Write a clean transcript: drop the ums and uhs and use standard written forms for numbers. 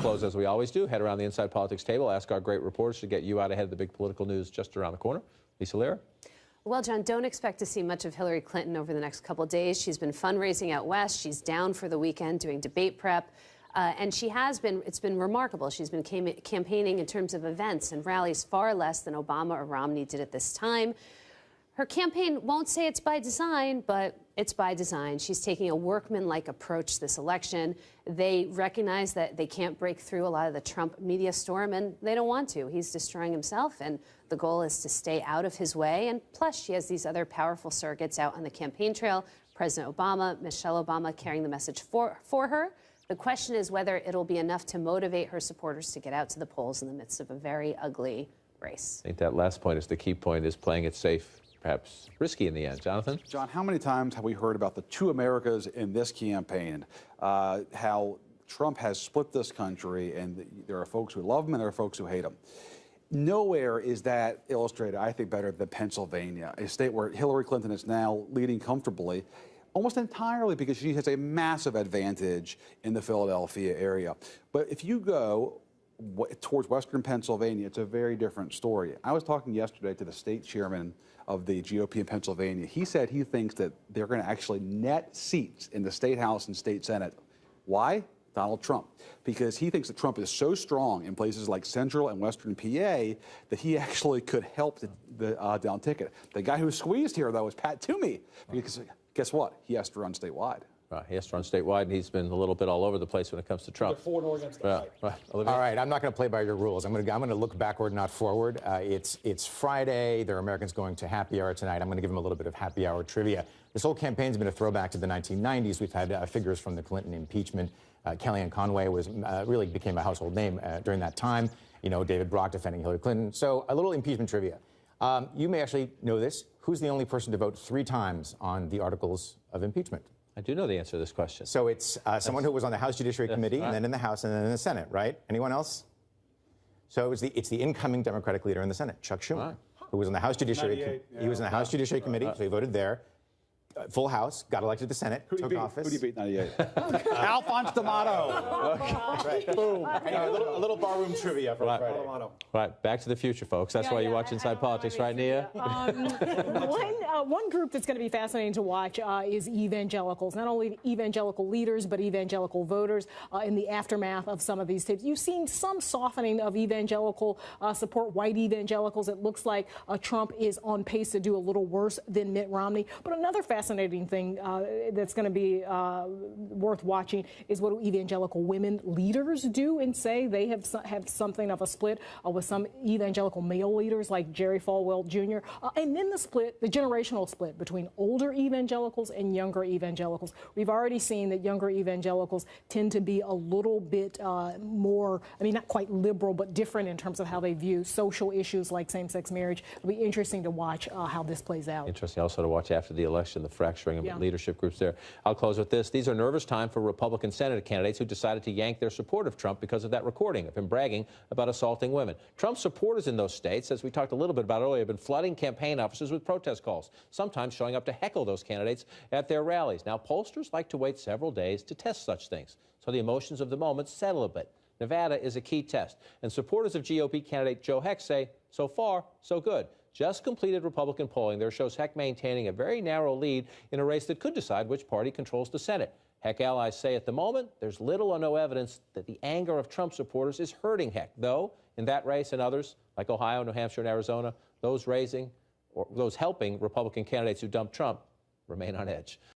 close, as we always do, head around the Inside Politics table, ask our great reporters to get you out ahead of the big political news just around the corner. Lisa Hillar. Well, John, don't expect to see much of Hillary Clinton over the next couple of days. She's been fundraising out west. She's down for the weekend doing debate prep. And she has been, it's been remarkable. She's been campaigning in terms of events and rallies far less than Obama or Romney did at this time. Her campaign won't say it's by design, but it's by design. She's taking a workmanlike approach this election. They recognize that they can't break through a lot of the Trump media storm, and they don't want to. He's destroying himself, and the goal is to stay out of his way. And plus, she has these other powerful surrogates out on the campaign trail. President Obama, Michelle Obama carrying the message for her. The question is whether it'll be enough to motivate her supporters to get out to the polls in the midst of a very ugly race. I think that last point is the key point, is playing it safe. Perhaps risky in the end. Jonathan? John, how many times have we heard about the two Americas in this campaign? How Trump has split this country, and there are folks who love him and there are folks who hate him. Nowhere is that illustrated, I think, better than Pennsylvania, a state where Hillary Clinton is now leading comfortably, almost entirely because she has a massive advantage in the Philadelphia area. But if you go towards western Pennsylvania, it's a very different story. I was talking yesterday to the state chairman of the GOP in Pennsylvania. He said he thinks that they're going to actually net seats in the state house and state senate. Why? Donald Trump. Because he thinks that Trump is so strong in places like central and western PA that he actually could help the down ticket. The guy who was squeezed here, though, is Pat Toomey. Because guess what? He has to run statewide. He has to run statewide, and he's been a little bit all over the place when it comes to Trump. For and against the All right, I'm not going to play by your rules. I'm going to look backward, not forward. It's Friday. There are Americans going to happy hour tonight. I'm going to give them a little bit of happy hour trivia. This whole campaign's been a throwback to the 1990s. We've had figures from the Clinton impeachment. Kellyanne Conway really became a household name during that time. You know, David Brock defending Hillary Clinton. So a little impeachment trivia. You may actually know this. Who's the only person to vote 3 times on the articles of impeachment? I do know the answer to this question. So it's someone who was on the House Judiciary Committee, and then in the House, and then in the Senate, right? Anyone else? So it's the incoming Democratic leader in the Senate, Chuck Schumer, who was on the House Judiciary. He was in the House Judiciary Committee, so he voted there. Full House, got elected to the Senate, took office. Who do you beat 98? Alphonse D'Amato. Right. Boom. Anyway, a little barroom trivia for Friday. Right, back to the future, folks. That's why you watch Inside Politics, right, Nia? One group that's going to be fascinating to watch is evangelicals. Not only evangelical leaders, but evangelical voters in the aftermath of some of these tapes. You've seen some softening of evangelical support, white evangelicals. It looks like Trump is on pace to do a little worse than Mitt Romney. But another fascinating thing that's going to be worth watching is what do evangelical women leaders do and say. They have something of a split with some evangelical male leaders like Jerry Falwell Jr. And then the generational split between older evangelicals and younger evangelicals. We've already seen that younger evangelicals tend to be a little bit more, I mean, not quite liberal, but different in terms of how they view social issues like same-sex marriage. It'll be interesting to watch how this plays out. Interesting also to watch after the election, the fracturing of leadership groups there. I'll close with this. These are nervous times for Republican Senate candidates who decided to yank their support of Trump because of that recording of him bragging about assaulting women. Trump supporters in those states, as we talked a little bit about earlier, have been flooding campaign offices with protest calls, sometimes showing up to heckle those candidates at their rallies. Now, pollsters like to wait several days to test such things, so the emotions of the moment settle a bit. Nevada is a key test, and supporters of GOP candidate Joe Heck say, so far, so good. Just completed Republican polling there shows Heck maintaining a very narrow lead in a race that could decide which party controls the Senate. Heck allies say at the moment there's little or no evidence that the anger of Trump supporters is hurting Heck, though in that race and others, like Ohio, New Hampshire, and Arizona, those helping Republican candidates who dumped Trump remain on edge.